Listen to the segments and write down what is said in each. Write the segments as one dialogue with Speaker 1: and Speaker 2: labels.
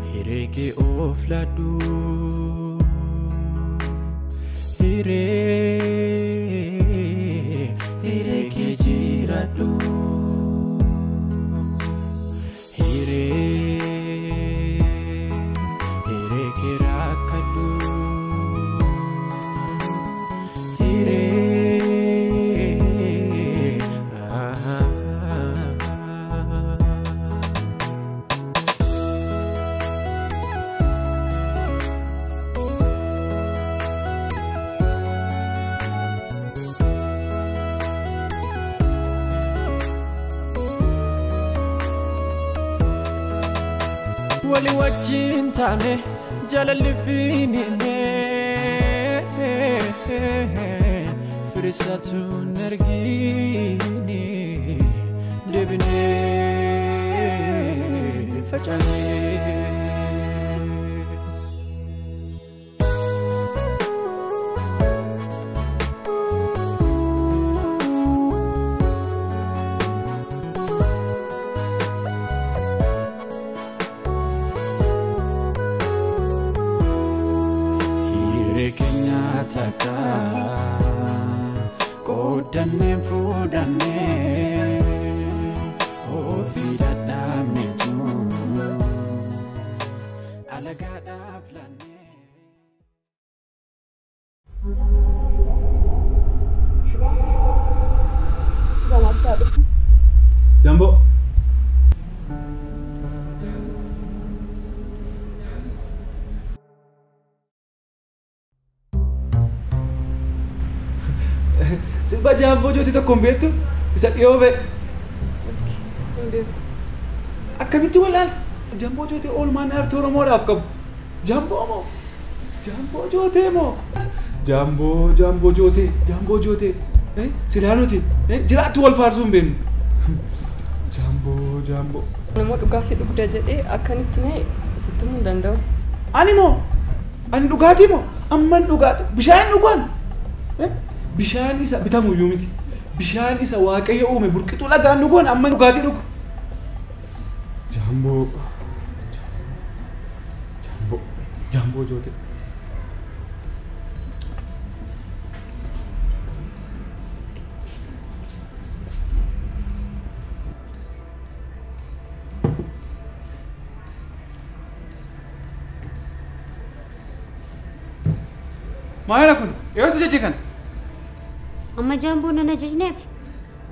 Speaker 1: Hireke of ladu hireke jiradu hireke rakadu wali wajin tane jalali fini ne firisatu nergini debine fajane Taka kodane fudane ofida damne tu alagada plane
Speaker 2: Jambo Siapa Jambo jo tito kombetu bisa diobe Akkabitti walaal Jambo jo te ol manar toro modaf kab Jambo jo te mo Jambo jo te silanuti jiraatu wal faarsuun ben Jambo
Speaker 3: Nama dhugaatii dhugda jedhee akkanitti ne sittumuu hin danda'u.
Speaker 2: Ani dhugaatii moo amman dhugaatii bishaan dhugaan bishaan isa bitamu yumiti bishaan isa waaqayyo uume burqituu lagaan dhugoon amman dhugaatii dhugu Jambo joote Maayana kun yoo jechi kan
Speaker 4: Amma Jambo nana jijneeti.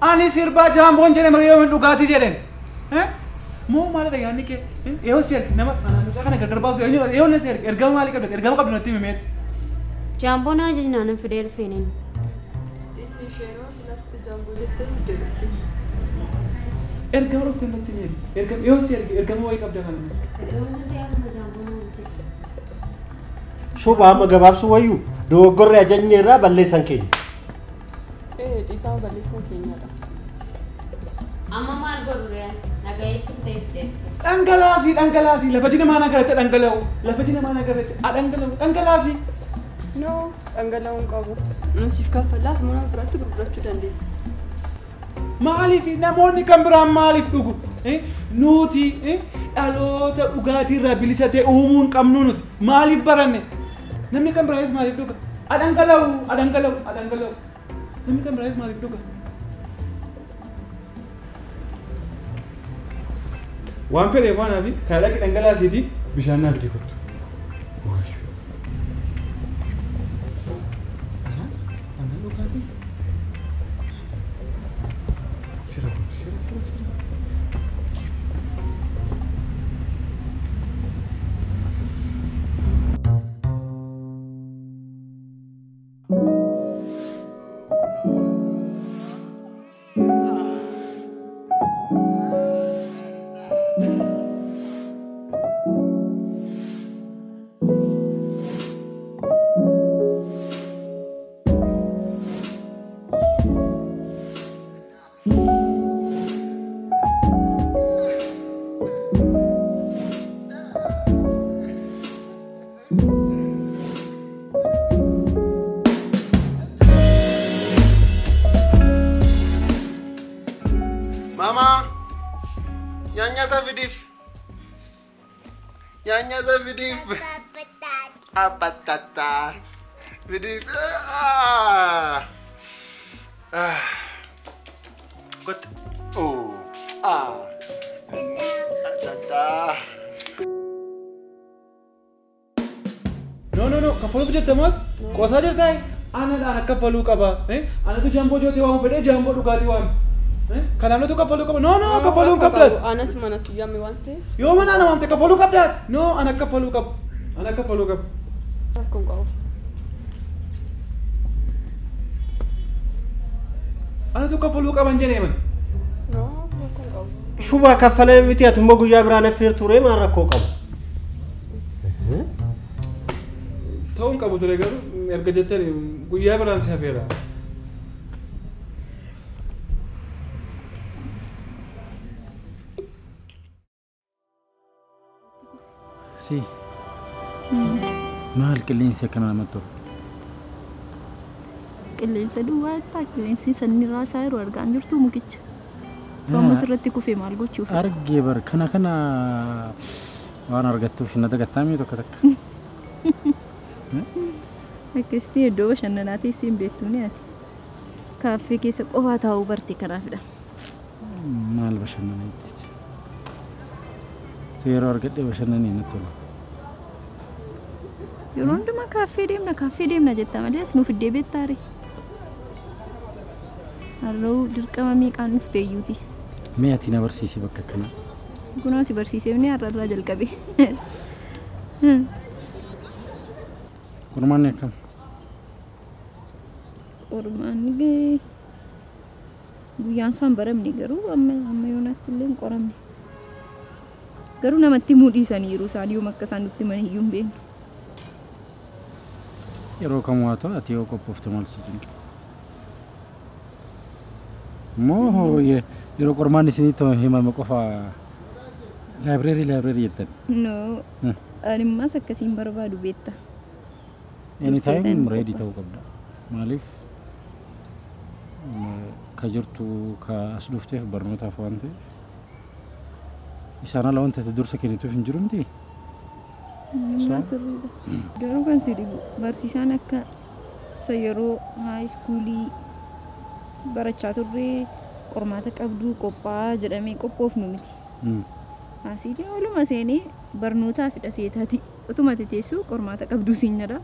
Speaker 2: Ani sirba Jambo jedhe malee yoo dhugaatii jedhen moo maal yaanni kee yoo sir nama kana gargarbaasu yoo ne sir ergama maali qabdu natti himeet
Speaker 4: Jambo nana jijnaan fidee dhufeeneen.
Speaker 3: Isin sheenoo silasti Jambo jettee deebiste.
Speaker 2: Ergama dhufte natti himeet yoo sir ergama wayii qabda kana
Speaker 5: Shubha amma gabaabsu wayyu dogoggorre ajajne irraa balleessan keenya.
Speaker 3: Dhiifama balleessan keenyadha.
Speaker 4: Amma maal godhuree nagayeetti ta'e.
Speaker 2: Dhangalaasii lafa jina maana garate dhangala'u lafa jina maana garate dhangalaasii.
Speaker 3: No, dhangala'uun qabu. Nusiif kaffalaas mana biratti gurgurachuu dandeessa.
Speaker 2: Maaliif namoonni kan biraan maaliif dhugu? Nuti dhaloota dhugaatii irraa bilisa ta'e uumuu hin qabnu nuti maaliif baranne? Namni kan biraayis maaliif dhuga? Adhangala'u. Namni kan biraayis maaliif dhuga? Waan fedheef waan hafi kan dhaqi dhangalaasiiti bishaan naaf deefattu.
Speaker 5: Mama, nyanyi Safidif. Nyanyi Safidif. Apa tata? Fidif. Good. Oh. Tata.
Speaker 2: No, kafalu jirta mat? Qosaa jirta? Ana kafalu qaba. Ana tu jambo joote waan fedhe jambo dhugaati waan. Kanaafuu tu kafalu qaba. No, kafalu qabdaat.
Speaker 3: Anatu mana siyyame waan ta'eef.
Speaker 2: Yoo mana ana waamte kafalu qabdaat. No, ana kafalu qaba. Ana kafalu qaba.
Speaker 3: Rakkoon qabu.
Speaker 2: Ana tu kafalu qaban jedhee man.
Speaker 3: No, rakkoon qabu.
Speaker 5: Shubaa kaffalee miti ati immoo guyyaa biraan affeer ture maal rakkoo qabu?
Speaker 2: Ta'uun qabu ture garuu erga jettanii guyyaa biraan si hafeera.
Speaker 1: Si. Maal qilleensi akkana namatti tolu?
Speaker 6: Qilleensa duwwaadha. Qilleensi sanni raasaa yeroo argaan jirtu mukicha. Amma sirratti kufee maal gochuuf?
Speaker 1: Argee bar kana waan argattuuf na dagattamee tokko takka.
Speaker 6: Akkasitti iddoo bashannanaa teessee hin beektu ni ati. Kaaffee keessa qofaa taa'uu barte kanaafidha.
Speaker 1: Maal bashannanaa jetteeti? Yeroo argadhee bashannanii natti tola.
Speaker 6: Yeroo hundumaa kaaffee deemna jetta malee as nuuf iddee beektaare. Har'uu dirqama meeqaan nuuf ta'eyyuuti.
Speaker 1: Mee ati na barsiisi bakka kana.
Speaker 6: Kunoo si barsiisee ni har'arraa jalqabe.
Speaker 1: Qormaanni akkam?
Speaker 6: Qormaanni guyyaan isaan baramne garuu amma yoonaatti illee hin qoramne. Garuu namatti himuu dhiisaniiru isaan yoom akka isaan nutti himan iyyuu hin beeknu.
Speaker 1: Yeroo kamuu haa ta'u ati yoo qophoofte maal si jinqe? Moo yeroo qormaanni isinitti himame qofa laabireerii jettan?
Speaker 6: No, ani ammas akkasiin barbaadu beekta.
Speaker 1: Anytime ready ta'uu qabda. Maaliif ka jirtu ka as dhufteef barnootaaf waan ta'eef isaan ala wanta ati dursa kennituuf hin jiru miti?
Speaker 6: Sirriidha. Garuu kan si dhibu barsiisaan akka isa yeroo haayiskuulii barachaa turre qormaata qabduu qophaa'aa jedhamee qophoofnu miti. Asiidii ooluma seenee barnootaafidha seetaati. Utuma teessuu qormaata qabduu siin jedha.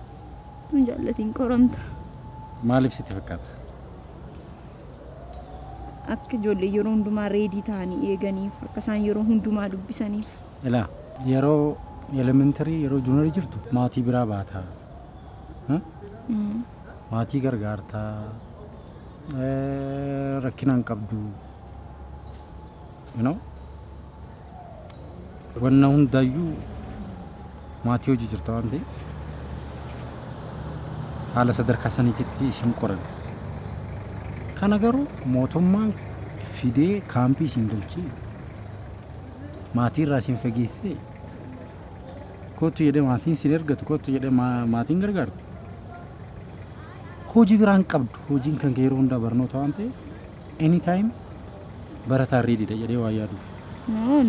Speaker 6: Nun jaallatiin qoramta.
Speaker 1: Maaliif sitti fakkaata?
Speaker 6: Akka ijoollee yeroo hundumaa reedii ta'anii eeganiif akka isaan yeroo hundumaa dubbisaniif.
Speaker 1: Ilaa yeroo elementarii yeroo juunarii jirtu maatii biraa baataa. Maatii gargaartaa. Rakkinaan qabdu. Wanna hundaayyuu maatii hojii jirta waan ta'eef haala sadarkaa saniitti isin qoran. Kana garuu mootummaan fidee kaampii isin galchee maatii irraa isin fageessee kootu jedhee maatiin isin ergatu kootu jedhee maatiin gargaartu. Hojii biraan qabdu hojiin kan yeroo hundaa barnoota waan ta'eef anytime barataa reediidha jedhee waa yaaduuf.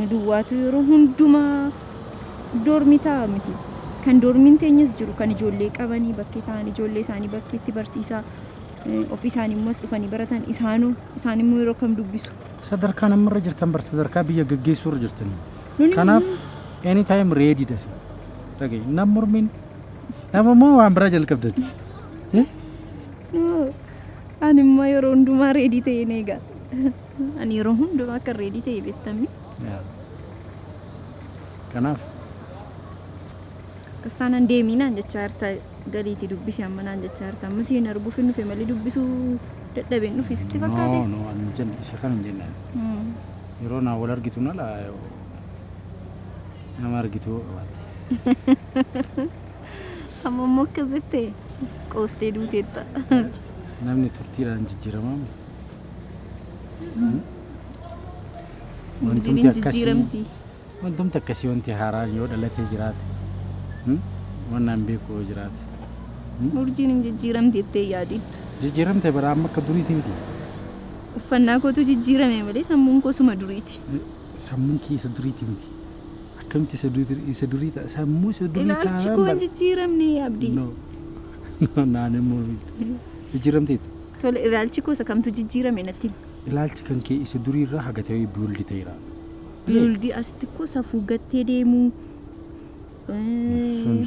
Speaker 6: Nu duwwaatu yeroo hundumaa doormii ta'a miti. Kan doormiin teenyas jiru kan ijoollee qabanii bakkee ta'an ijoollee isaanii bakkeetti barsiisaa ofii isaanii immoo dhufanii baratan isaan immoo yeroo kam dubbisu.
Speaker 1: Sadarkaa namarra jirtan bar sadarkaa biyya gaggeessuu irra jirtan. Kanaaf anytime reediidha isin. Dhagaye nam mormiin nama immoo waan biraa jalqabdan.
Speaker 6: Ani immoo yeroo hundumaa reedii ta'ee eegaa. Ani yeroo hundumaa akka reedii ta'ee beektamni.
Speaker 1: Kanaaf
Speaker 6: Kastaan deeminaan jechaa jirta galiitii dubbisi amma naan jechaa jirta amma siin arguuf hin dhufe malee dubbisuu dadhabeen dhufe sitti fakkaate.
Speaker 1: No, ani jenne isa kan hin jenne. Yeroo naa wal argitu nala nama argitu qabaate.
Speaker 6: Amma immoo akkas jettee qoostee duuteetta.
Speaker 1: Namni turtiidhaan jijjiiramamu.
Speaker 6: Urjiin jijjiiramti.
Speaker 1: Wantumti akkasii wanti haaraan yoo dhalatee jiraate. Wannan beeku yoo jiraate.
Speaker 6: Urjiin jijjiiramti jettee yaadiin.
Speaker 1: Jijjiiramte bara amma akka duriitii miti.
Speaker 6: uffannaa kootu jijjiirame malee sammuun koo suma duriiti.
Speaker 1: Sammuun kee isa duriiti miti. Akkamitti isa durii ta'a? Sammuu isa durii ta'a.
Speaker 6: Ilaalchi koo hin jijjiiramne abdii.
Speaker 1: Naannoo mormii. Jijjiiramteetu.
Speaker 6: Tole ilaalchi koo isa kamtu jijjiirame natti.
Speaker 1: Ilaalchi kan kee isa durii irraa haga ta'ee biwuldi ta'eera.
Speaker 6: Biwuldi asitti koo safuu gattee deemuu.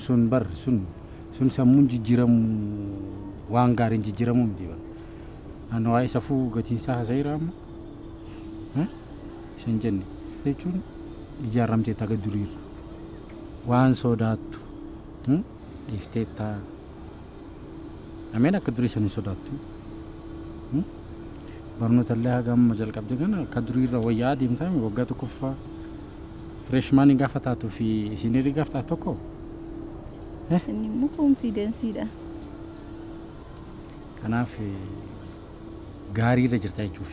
Speaker 1: Sun sammuun jijjiiramu waan gaariin jijjiiramu miti bara. Ani waa'ee safuu gatiinsaa haasa'eera amma. Isin jenne jechuun ijaaramtee taga duriirra waan sodaattu dhiiftee ta'a. Ameen akka durii san hin sodaattu. Barnoota illee haga amma jalqabde kana akka duriirra wayyaa adeemtaa waggaa tokkoffaa freshman gaafa taatuu fi isinirri gaafa taatu tokko.
Speaker 6: Inni immoo konfiidensiidha.
Speaker 1: Kanaaf gaariirra jirta jechuuf.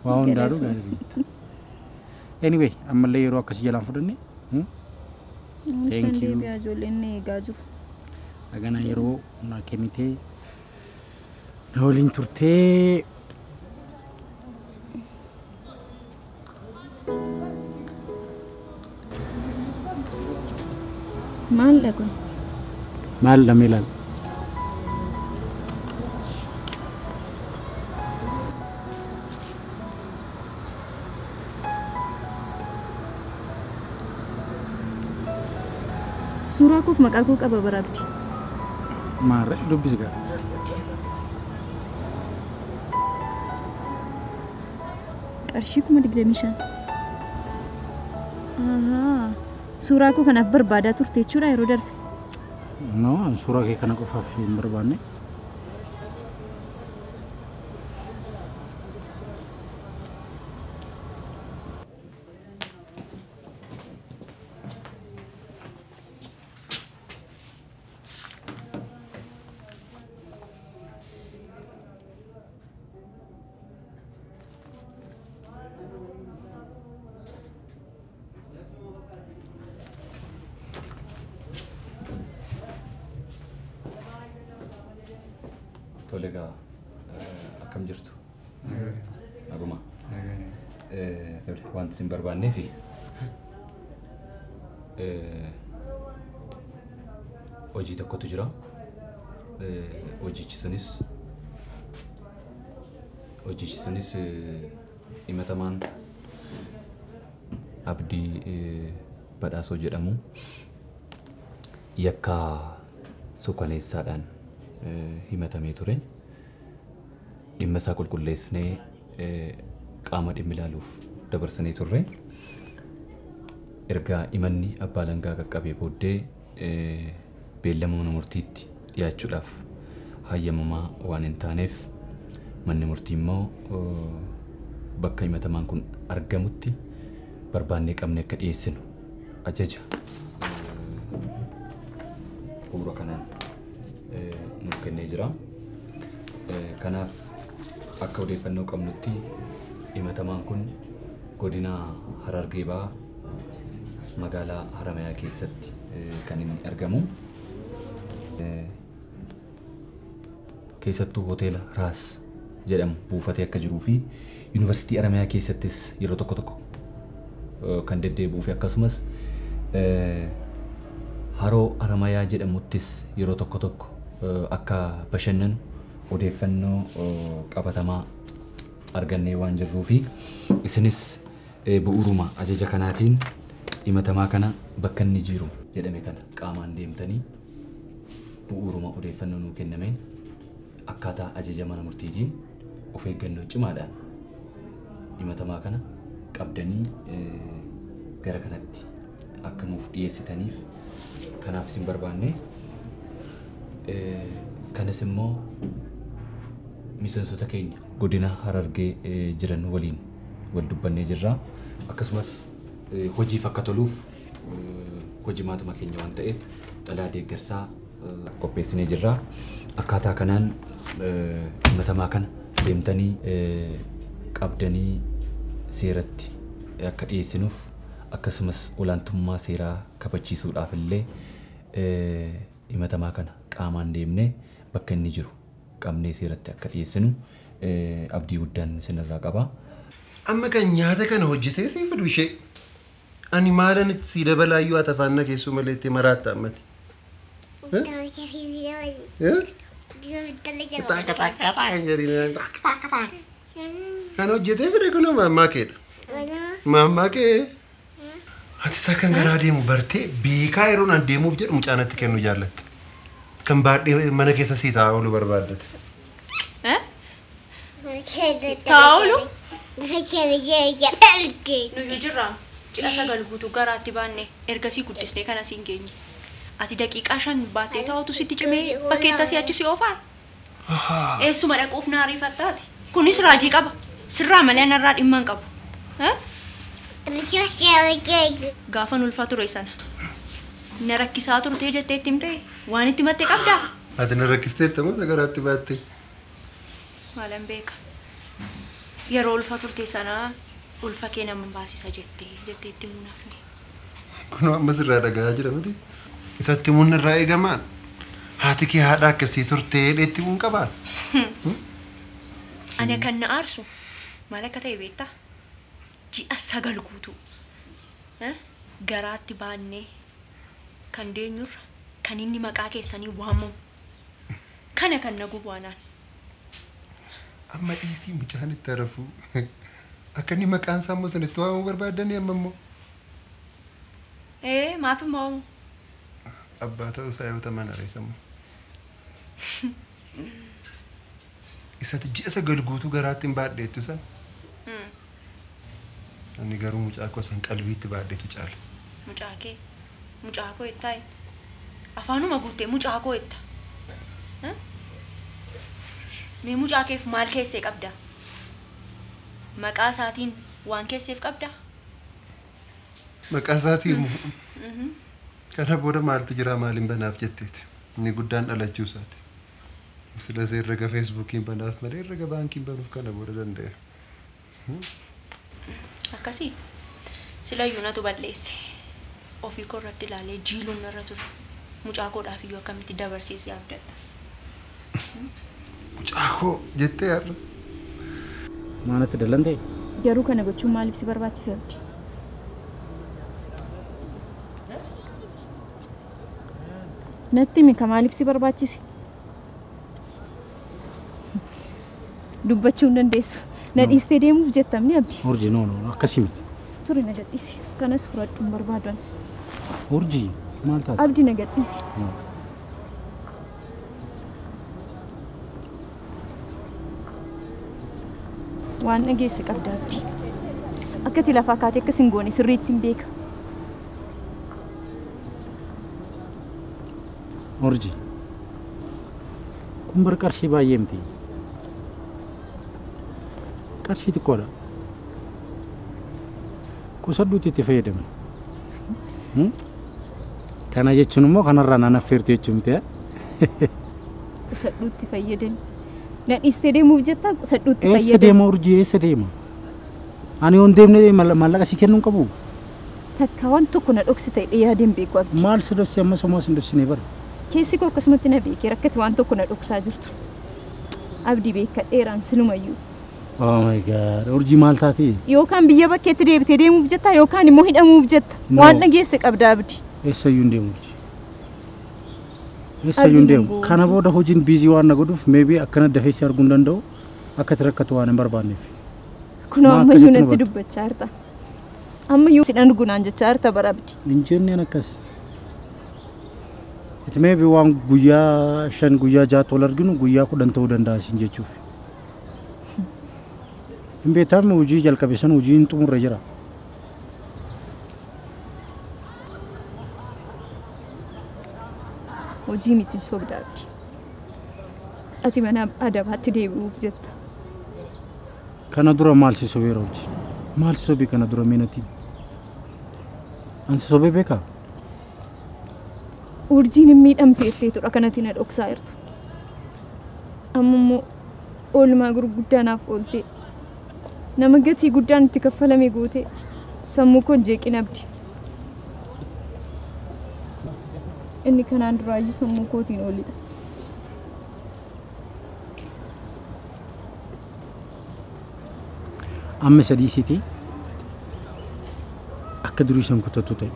Speaker 1: Waa hundaadhu gaariirra jirta. Anyway, ammallee yeroo akkasii jalaan fudhanne. Thank you.
Speaker 6: Ijoolleen eegaa jiru.
Speaker 1: Agana yeroo na kennitee na waliin turtee.
Speaker 6: Maal kun?
Speaker 1: Maal dhamee laal?
Speaker 6: Suuraa koof maqaa koo qaba baraabdi.
Speaker 1: Maarre dubbisi gaa.
Speaker 6: Qarshii 25. Suuraa koo kanaaf barbaadaa turte jechuudha yeroo darbe.
Speaker 1: No, suuraa kee kana qofaaf hin barbaanne.
Speaker 7: Tolega akkam jirtu. Aguma. Wanti sin barbaannee fi hojii tokkotu jira. Hojichi sunis himatamaan Abdii Badhaasoo jedhamu yakka suukaneessaadhaan himatamee ture. Dhimma isaa qulqulleessinee qaama dhimmi ilaaluuf dabarsinee turre. Erga himanni abbaa alangaa qaqqabee booddee beellama mana murtiitti dhiyaachuudhaaf hayyamamaa waan hin taaneef manni murtii immoo bakka himatamaan kun argamutti barbaannee qabne akka dhiyeessinu ajaja bu'uura kanaan nuuf kennee jira. Kanaaf akka odeeffannoo qabnutti himatamaan kun godina Harargee Bahaa magaalaa Haramayaa keessatti kan inni argamu. Keessattuu hoteela Raas jedhamu buufatee akka jiruu fi yuunivarsiitii Haramayaa keessattis yeroo tokko tokko kan deddeebi'uu fi akkasumas haroo Haramayaa jedhamuttis yeroo tokko tokko akka bashannanu odeeffannoo qabatamaa argannee waan jirruu fi isinis bu'uuruma ajaja kanaatiin himatamaa kana bakka inni jiru jedhame kana qaamaan deemtanii bu'uuruma odeeffannoo nuu kennameen akkaataa ajaja mana murtiitiin of eeggannoo cimaadhaan himatamaa kana qabdanii gara kanatti akka nuuf dhiyeessitaniif kanaaf isin barbaanne. Kanas immoo miseensota keenya godina Harargee jiran waliin wal dubbannee jirra. Akkasumas hojiif akka toluuf hojii maatuma keenya waan ta'eef xalaa deeggarsaa qopheessinee jirra. Akkaataa kanaan himatamaa kana deemtanii qabdanii seeratti akka dhiyeessinuuf akkasumas olaantummaa seeraa kabachiisuudhaaf illee himatamaa kana qaamaan deemnee bakka inni jiru qabnee seeratti akka dhiyeessinu abdii guddaan isinirraa qaba.
Speaker 8: Amma kan nyaata kana hojjetee si fidu ishee. Ani maalan itti si dabalaayyuu ati afaanna keessu malee itti maraatta ammati. Kan hojjetee fide kun mammaa keedha. Mammaa kee. Ati isa kan garaa deemu bartee beekaa yeroon an deemuuf jedhu mucaanatti kennu jaallatte. Kan baadhee mana keessa si taa'aa oolu barbaaddate.
Speaker 6: Taa'aa oolu?
Speaker 3: Nuyi jirra. Ji'a sagal guutuu garaatti baanne ergasii guddisnee kana siin geenye. Ati daqiiqaa 5 baattee taa'utu sitti cimee bakkeetta si achi si oofaa. Eessuma dhaquuf na ariifattaati. Kunis raajii qaba. Sirraa malee narraa dhimma hin qabu. Gaafan ulfaa ture sana. Na rakkisaa turtee jettee itti himtee waan itti mattee qabdaa?
Speaker 8: Ati na rakkisteetta moo garaatti baattee?
Speaker 3: Maalan beeka. Yeroo ulfaa turtee sana ulfa kee nama baasisa jettee itti muunafne.
Speaker 8: Kun amma sirraa dhagaa jira miti. Isatti muun irraa eegamaan. Haati kee haadha akkasii turtee dheetti muun qabaan.
Speaker 3: Ani kan na aarsu maal akka ta'e beektaa? Ji'a 9 guutuu. Garaatti baannee kan deenyurra kan inni maqaa keessanii waamamu. Kana kan na gubaanaan.
Speaker 8: Amma dhiisii mucaan itti arafuu. Akka inni maqaan isaa immoo sanitti waamuu barbaadanii amma immoo.
Speaker 3: Maaf immoo.
Speaker 8: Abbaa ta'uu isaa yoo ta'an areessamu. Isatti ji'a 9 guutuu garaatti hin baadheettu san. Ani garuu mucaa koo san qalbiitti baadheetu caala.
Speaker 3: Mucaa kee? Mucaa koo itti afaanuma guuttee mucaa koo itti. Mee mucaa keef maal keessee qabda? Maqaa isaatiin waan keesseef qabda?
Speaker 8: Maqaa isaatiin kana booda maaltu jira maaliin banaaf jetteeti. Inni guddaan dhalachuu isaati. Sila herrega Feesbuukiin banaaf malee herrega baankiin banuuf kana booda danda'e.
Speaker 3: Akkasii silayyuu natu balleesse. Ofii koo irratti ilaalee jiiluun irra ture. Mucaa koodhaaf iyyuu akkamitti dabarseessi abdadha.
Speaker 8: Mucaa koo jettee yaadda.
Speaker 1: Maalatti dalantee?
Speaker 6: Garuu kana gochuun maaliif si barbaachisa? Natti mika maaliif si barbaachise? Dubbachuu hin dandeessu. Na dhiistee deemuuf jettamni abdi.
Speaker 1: Urjii no akkasii miti.
Speaker 6: Turi na gadhiisi. Kanas fudhadhuun barbaadan.
Speaker 1: Urjii maal taate?
Speaker 6: Abdi na gadhiisi. Waan dhageesse qabda abdi. Akkati lafaa kaatee akkas hin goone sirriitti hin beeka.
Speaker 1: Urjii. Kun qarshii baay'ee miti. Qarshii xiqqoodha. Qusadduutti itti fayyadaman. Kana jechuun immoo kanarraa naan affeertu jechuu miti.
Speaker 6: Qusadduutti fayyadani. Na dhiistee deemuuf jettaa qusadduutti fayyadani.
Speaker 1: Eessa deema urjii eessa deema? Ani yoon deemnee maallaqa si kennuu qabu.
Speaker 6: Takka waan tokko na dhoksi ta'e yaadeen beeku abdi.
Speaker 1: Maal si dhossi amma somaa si dhossinee bara?
Speaker 6: Keessi koo akkasumatti na beekee rakkate waan tokko na dhoksaa jirtu. Abdi beeka dheeraan silumayyuu.
Speaker 1: Oh my god, urjii maal taati?
Speaker 6: Yookaan biyya bakkeetti deebitee deemuuf jettaa yookaan immoo hidhamuuf jetta. Waan dhageesse qabda abdi.
Speaker 1: Eessayyuu hin deemu urjii. Eessayyuu hin deemu. Kana booda hojiin biizii waan na godhuuf maybe akkana dafee si arguu hin danda'u. Akkati rakkatu waan hin barbaanneef.
Speaker 6: Kunoo ammayyuu natti dubbachaa jirta. Ammayyuu si dhan gunaan jechaa jirta bara abdi.
Speaker 1: Hin jenneen akkas. It may be waan guyyaa 5 guyyaa 6 tol arginu guyyaa 10 ta'uu danda'a siin jechuuf. Hin beektamu hojii jalqabe san hojiin xumurre jira.
Speaker 6: Hojii miti sobdaatti. Ati mana adabaatti deebi'uuf jetta.
Speaker 1: Kana dura maal si sobeera hojii? Maal si sobee kana dura meenati? Ansi sobee beekaa?
Speaker 6: Urjiin hin miidhamte jetteetudha kanatti na dhoksaa jirtu. Amma immoo oolmaa gurguddaa naaf ooltee nama gatii guddaan itti kaffalame goote sammuu koo jeeqin abdi. Inni kanaan duraayyuu sammuu kootiin oolidha.
Speaker 1: amma sadii sitii akka durii san kutatu ta'e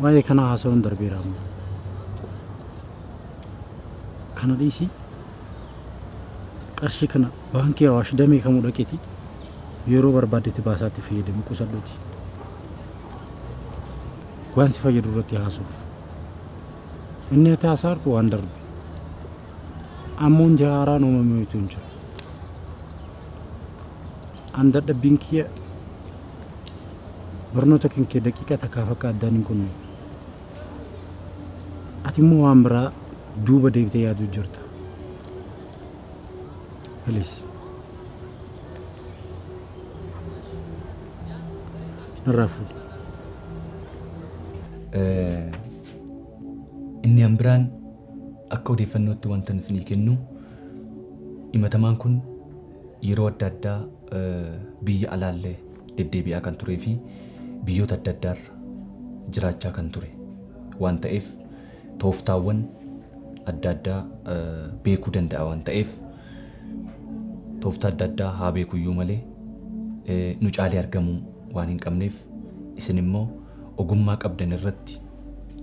Speaker 1: waa'ee kana haasa'uun darbeera amma kana dhiisi qarshii kana baankii Awaash damee kamuu dhaqeeti yeroo barbaadetti baasaatti fayyadamu qusadhuuti waan si fayyadu irratti haasa'u inni ati haasa'artu waan darbe ammoon jaaraan uumamee utuu hin jiru an dadhabbiin kiyya barnoota kan kee daqiiqaa takkaaf akka addaan hin kunne ati immoo waan biraa duuba deebitee yaaduu jirta Alice narraa fuudhi
Speaker 7: inni an biraan akka odeeffannootti wanta isinii kennu himatamaan kun yeroo adda addaa biyya alaallee deddeebi'aa kan turee fi biyyoota adda addaarra jiraachaa kan ture waan ta'eef tooftaawwan adda addaa beekuu danda'a waan ta'eef tooftaa adda addaa haa beekuyyuu malee nu caalee argamuu waan hin qabneef isin immoo ogummaa qabdan irratti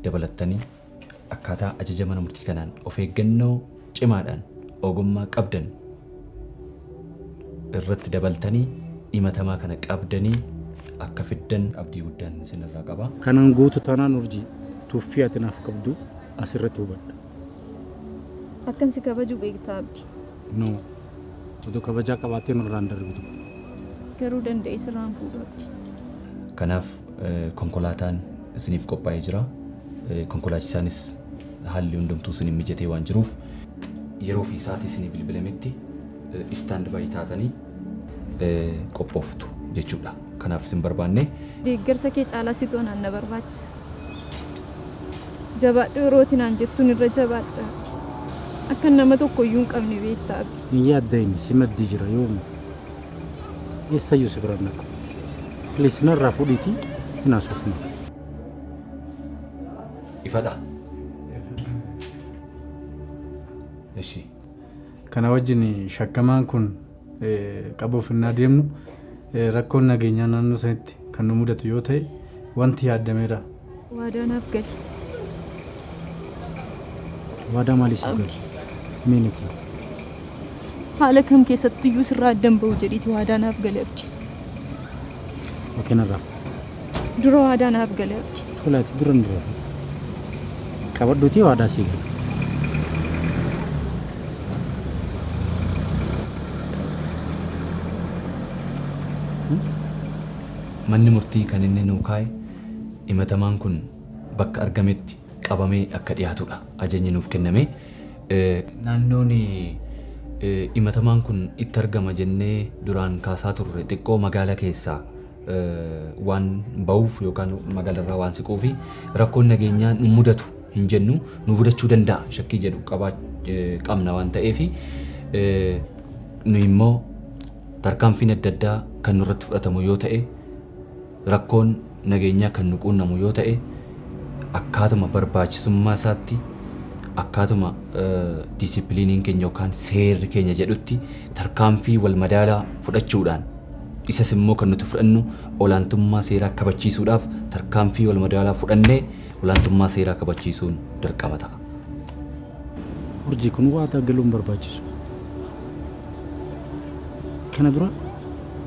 Speaker 7: dabalattanii akkaataa ajaja mana murtii kanaan of eeggannoo cimaadhaan ogummaa qabdan irratti dabaltanii himatamaa kana qabdanii akka fiddan abdii guddaan isinirraa qaba.
Speaker 1: Kanan guutu taanaan urjii tuffii ati naaf qabdu asirratti hubadha.
Speaker 6: Akkan si kabaju beektaa abdii.
Speaker 1: No, oduu kabajaa qabaattee nurraan darbitu.
Speaker 6: Garuu danda'e sirraan fuudhu abdii.
Speaker 7: Kanaaf konkolaataan isiniif qophaa'ee jira. Konkolaachisaanis haalli hundumtuu isin mijatee waan jiruuf yeroo fi sa'aatii isinii bilbilametti istaand baay'ee taatanii qophooftu jechuudha. Kanaaf isin barbaanne
Speaker 6: deeggarsa kee caalaa situ anaan na barbaachisa. Jabaadhu yerootiin aan jettuun irra jabaadha. Akka nama tokko iyyuu hin qabne beektaa abdii.
Speaker 1: Hin yaaddayni si maddii jira yooma. Eessayyuu si bira naqu. Please narraa fuudhiitii hin haasofne.
Speaker 7: Ifadha. Eshi.
Speaker 2: Kana wajjin shakkamaan kun qabuuf hin adeemnu rakkoon nageenyaa naannoo sanitti kan nu mudatu yoo ta'e wanti yaadameera.
Speaker 6: Waadaa naaf gali.
Speaker 1: Waadaa maalii si gali? Meeniti.
Speaker 6: Haala kam keessatti iyyuu sirraa addan ba'u jedhiiti waadaa naaf gali abdii.
Speaker 1: Okei narraa.
Speaker 6: Dura waadaa naaf gali abdii.
Speaker 1: Tolaati dura hin dura. Qabadhuutii waadaa si gali.
Speaker 7: Manni murtii kan inni nuu kaa'e himatamaan kun bakka argametti qabamee akka dhiyaatudha ajajni nuuf kenname. Naannoon himatamaan kun itti argama jennee duraan kaasaa turre xiqqoo magaalaa keessaa waan ba'uuf yookaan magaalarraa waan siquu fi rakkoon nageenyaa nu mudatu hin jennu nu mudachuu danda'a shakkii jedhu qabna waan ta'eef nu immoo tarkaanfiin adda addaa kan nurratti fudhatamu yoo ta'e rakkoon nageenyaa kan nu quunnamu yoo ta'e akkaatuma barbaachisummaa isaatti akkaatuma diisippiliiniin keenya yookaan seerri keenya jedhutti tarkaanfii wal madaalaa fudhachuudhaan isas immoo kan nuti fudhannu olaantummaa seeraa kabachiisuudhaaf tarkaanfii wal madaalaa fudhannee olaantummaa seeraa kabachiisuun dirqama ta'a.
Speaker 1: Urjii kun waadaa galuun barbaachisu. Kana dura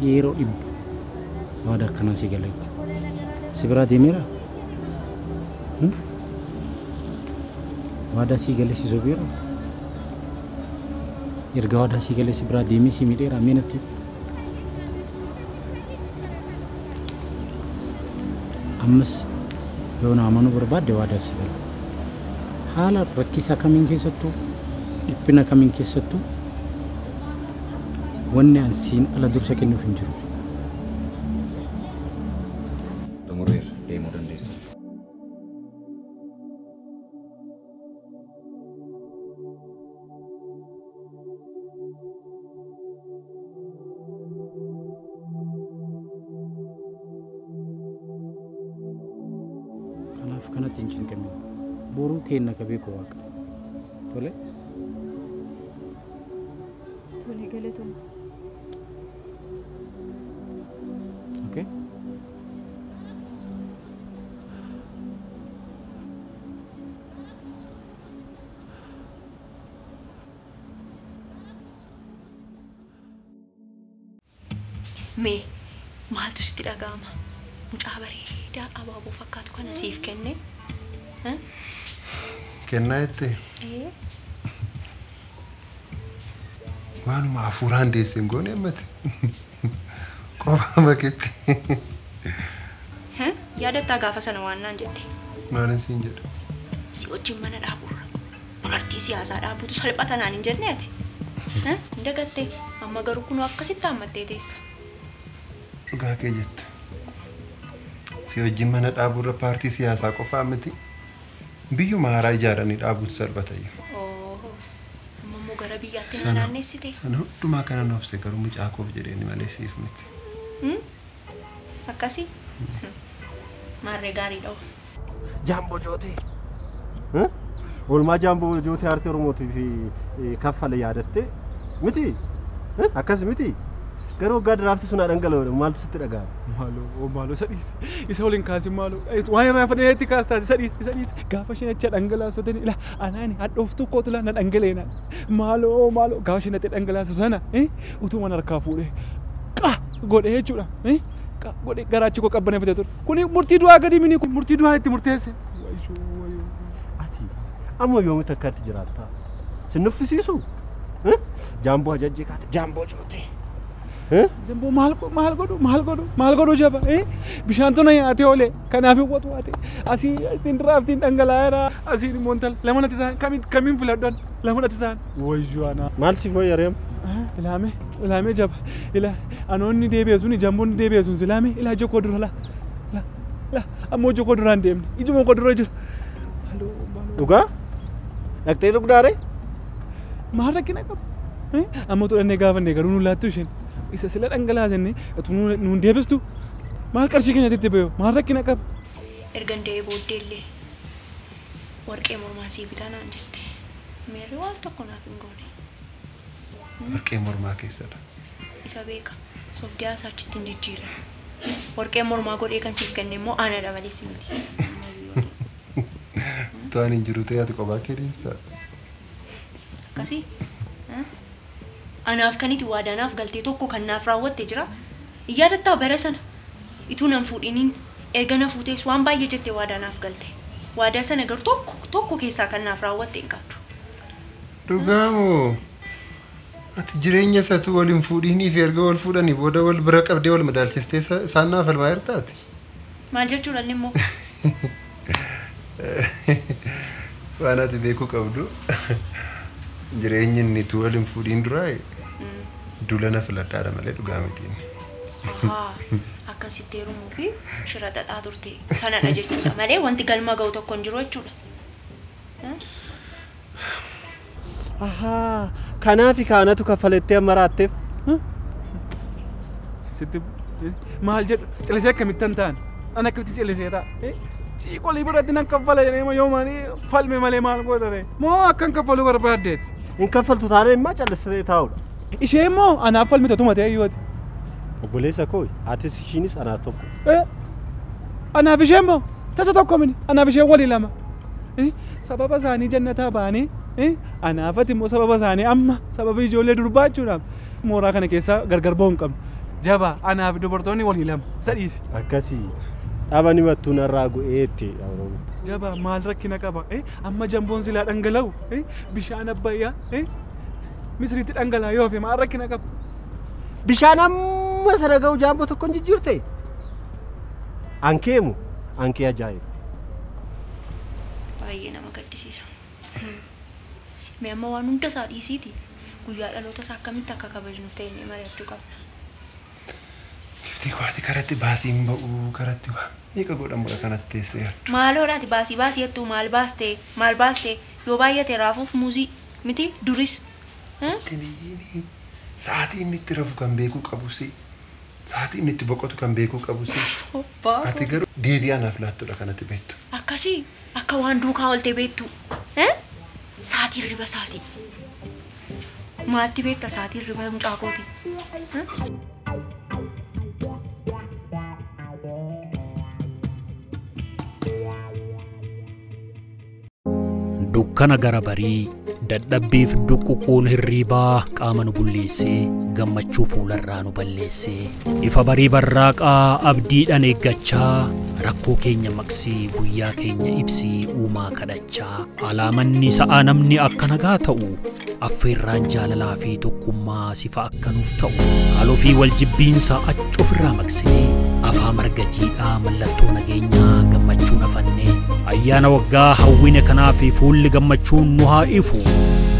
Speaker 1: yeroo dhibbu waadaa akkanaa si galee si biraa deemeera. Waadaa si galee si sobeera. Erga waadaa si galee si biraa deemee si miidheera ameenatti. Ammas yoo na amanuu barbaadde waadaa si galee. Haala rakkisaa kamiin keessattuu dhiphina kamiin keessattuu wanni an siin ala dursa kennuuf hin jiru.
Speaker 7: Xumureera deemuu dandeessu.
Speaker 1: Kanaaf kanatti hin cinqamin. Boruu kenna ka beeku waaqa. Tole?
Speaker 6: Tole galatooma.
Speaker 3: Mee maaltu sitti dhaga'ama? Mucaa bareedaa abaaboo fakkaatu kana siif kenne?
Speaker 8: Kennaa jettee? Waanuma hafuuraan deessee hin goone ammati. Qofaa makeetti.
Speaker 3: Yaadattaa gaafa sana waan naan jette?
Speaker 8: Maalin siin jedha?
Speaker 3: Si wajjin mana dhaaburra. Paartii siyaasaa dhaabutu salphata naan hin jenneeti. Dagattee amma garuu kunoo akkasitti hammattee teessa.
Speaker 8: Dhugaa kee jette. Si wajjin mana dhaaburra paartii siyaasaa qofaa miti. Biyyuma haaraa ijaaranii dhaabutu salphata iyyuu.
Speaker 3: Amma immoo gara biyyaatti na naannessite.
Speaker 8: Sana hundumaa kana noobse garuu mucaa koof jedheeni malee siif miti.
Speaker 3: Akkasii? Maarree gaarii dha'u.
Speaker 5: Jaamboo Jootee. Oolmaa Jaamboo Jootee aartii Oromootiif kaffale yaadatte miti? Akkas miti? Garuu waggaa daraarti sun dhangala'oodha maaltu sitti dhaga'ama?
Speaker 2: Maaloo sadhiis isa waliin kaasin maaloo waan irraa fadheetti kaastaati sadhiis gaafa isheen achi dhangalaasotani ila anaani hadhooftuu kootu la na dhangaleena maaloo gaafa isheen achi dhangalaasu sana utuu mana harkaa fuudhee godhe jechuudha godhe garaachi koo qabbaneeffate ture kuni murtii du'aa gadi mini kun murtii du'aa itti murteesse.
Speaker 5: Ati amma yoomitti akkatti jiraatta? Si nuffisiisu? Jaamboo ajajjee kaate Jaamboo Jootee.
Speaker 2: Jaamboo maal godhu jaba bishaan tona nyaatee oole kanaaf hawwatu ate asii isin diraaftiin dhangalaa'eera asii immoo intal lama natti ta'an kamiin filadhan lama natti ta'an wayyoana.
Speaker 5: Maal si fayyareem?
Speaker 2: Ilaamee jaba ila anoonni deebi'eesuun Jaamboon deebi'eesuun silaamee ila jokoo dura la ammoo jokoo duraan deemne ijuma koo dura jiru.
Speaker 5: Dhugaa? Dhaqxee dhugdaare?
Speaker 2: Maal rakkina qabu? Ammoo tudhannee gaafannee garuu nu laattu isheen. Isa sila dhangalaasenne utuu nuun deebistu maal qarshii keenya itti bayo maal rakkina qaba?
Speaker 3: Ergan dee'ee booddeellee warqee mormaa sii bitaa naan jette. Meerri waan tokko naaf hin goone.
Speaker 8: Warqee mormaa keessadha.
Speaker 3: Isa beeka sobdii haasaa achitti hin jijjiiran. Warqee mormaa godhee kan siif kenne immoo aana dabaleessi miti.
Speaker 8: Tu'aan hin jiru ta'e ati kophaa kee deessaa.
Speaker 3: Akkasii? Anaaf kaniti waadaanaaf galtee tokko kan naaf raawwatte jira. Iyyaadatta bara sana ituu nan fuudhiniin erga na fuutees waan baay'ee jettee waadaanaaf galte. Waadaa sana garuu tokko keessaa kan naaf raawwatte hin qabdu.
Speaker 8: Dhugaamoo ati jireenya isaatu waliin fuudhinii fi erga wal fuudhanii booda wal bira qabdee wal madaalchistee isaan naaf almaa hirtaati.
Speaker 3: Maal jechuudha inni immoo?
Speaker 8: Waan ati beekuu qabdu jireenyi inni tu waliin fuudhiin duraa dulana filadhaadha malee dhugaa mitiin.
Speaker 3: Akkasitti heerumuu fi shira xaxaa turte sanadha jechuudha malee wanti galma ga'u tokko hin jiru jechuudha.
Speaker 5: Kanaafi kaanatu kaffalettee amma raatteef?
Speaker 2: Sitti maal jedhu cilisee akkamittan ta'an an akkamitti cilisee ta'a? Ciiqolii biratti nan kaffala jedhee yoo maanii falme malee maal gootare moo akkan kaffalu barbaaddeeti?
Speaker 5: Hin kaffaltu taanee immoo callisee taa'udha.
Speaker 2: Ishee immoo anaaf falmite tumatee ayyooti.
Speaker 5: Obboleessa koo atis ishiinis anaaf tokko.
Speaker 2: Anaaf ishee immoo tasa tokko mini anaaf ishee walii lama. Sababa isaanii jannataa baanii anaafati immoo sababa isaanii amma sababa ijoollee durbaa jechuudhaaf mooraa kana keessaa gargar ba'uu hin qabnu. Jaba anaaf dubartoonni walii lama sadhiisi.
Speaker 5: Akkasii dhabani mattuu narraa gu'eetti.
Speaker 2: Jaba maal rakkina qaba? Amma Jaamboon silaa dhangala'u bishaan abbayyaa Misriitti dhangala'aa yoo fi maal rakkina qaba?
Speaker 5: Bishaan amma sana ga'u Jaamboo tokko hin jijjiirte? Ankeemu ankee ajaa'iba.
Speaker 3: Baay'ee nama gaddisiisa. Mee amma waan hunda isaa dhiisiiti guyyaa dhaloota isaa akkamitti akka kabajnuuf ta'ee mari'achuu qabna.
Speaker 8: Giftii kwaati karatti baasiin ba'uu karatti waa meeqa godhamudha kanatti teessee yaaddu.
Speaker 3: Maaloodhaati baasii jettuu maal baastee yoo baay'ate raafuuf muuzii miti duris.
Speaker 8: Sa'aatii inni itti rafu kan beekuu qabusi sa'aatii inni itti boqotu kan beekuu qabusi. Ati garuu deebii anaaf laattudha kanatti beektu.
Speaker 3: Akkasii akka waan duukaa oltee beektu. Sa'aatii riba sa'aatii. Maatti beekta sa'aatii riba mucaa kooti.
Speaker 9: Dukkana gara barii dadhabbiif duququun hirriibaa qaama nu bulleessee gammachuu fuularraa nu balleessee ifa barii barraaqaa abdiidhaan eeggachaa rakkoo keenya maqsii guyyaa keenya ibsii uumaa kadhachaa alaamanni sa'aa namni akka nagaa ta'u affeerraan jaalalaa fi tokkummaa sifa akka nuuf ta'u haaloo fi waljibbiinsa achofirraa maqsinee afaa marga jiidhaa mallattoo nageenyaa gammachuun afannee ayyaana waggaa hawwine kanaa fi fuulli gammachuun nu haa ifu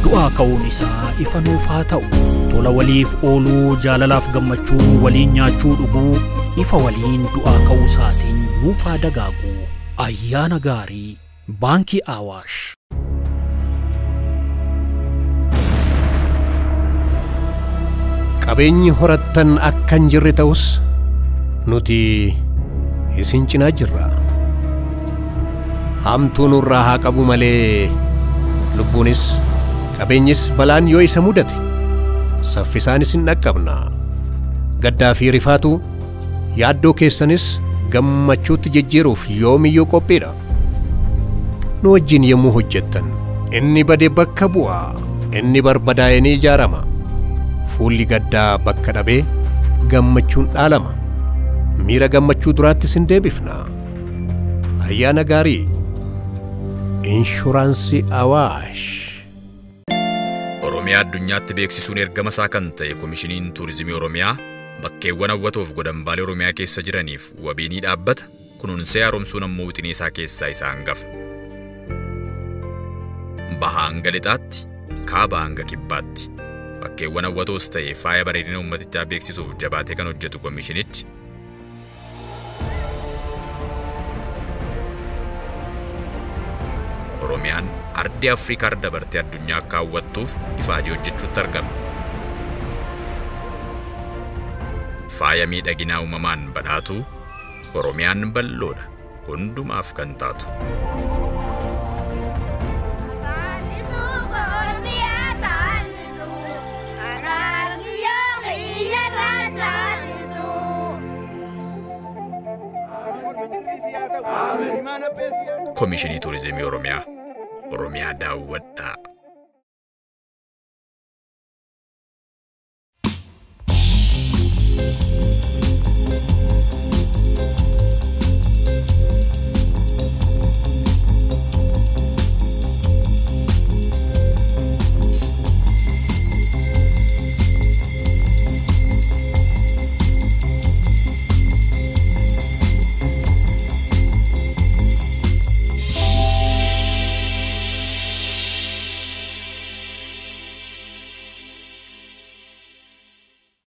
Speaker 9: du'aa ka'uun isaa ifa nuuf haa ta'u tola waliif ooluu jaalalaaf gammachuun waliin nyaachuu dhuguu ifa waliin du'aa ka'uu isaatiin nuuf haa dagaagu ayyaana gaarii baankii Awaash.
Speaker 10: Qabeenyi horattan akkan jirre ta'us nuti isin cinaa jirra. Hamtuu nurraa haa qabu malee lubbuunis qabeenyis balaan yoo isa mudate saffisaan isin dhaqqabna. Gaddaa fi rifaatu yaaddoo keessanis gammachuutti jijjiiruuf yoomiyyuu qophiidha. Nu wajjin yommuu hojjettan inni bade bakka bu'a, inni barbadaa'e ni ijaarama. Fuulli gaddaa bakka dhabee gammachuun dhaalama. Miira gammachuu duraatti isin deebifna. Ayyaana gaarii. Inshuraansii Awaash.
Speaker 11: Oromiyaa addunyaatti beeksisuun ergama isaa kan ta'e Komishiniin Tuurizimii Oromiyaa bakkeewwan hawwatoof godambaalee Oromiyaa keessa jiraniif wabii ni dhaabbata. Kunuunsee haaromsuun ammoo wixinee isaa keessaa isa hangafa. Bahaa hanga lixaatti, kaabaa hanga kibbaatti. Bakkeewwan hawwatoos ta'e faaya bareedina uummatichaa beeksisuuf jabaatee kan hojjetu komishinichi Oromiyaan ardii Afrikaa dabartee addunyaa akka hawwattuuf ifaajii hojjechuutti argama. Faaya miidhaginaa uumamaan badhaatu Oromiyaan bal'oodha hundumaaf kan taatu. Komishinii Tuurizimii Oromiyaa daawwadhaa.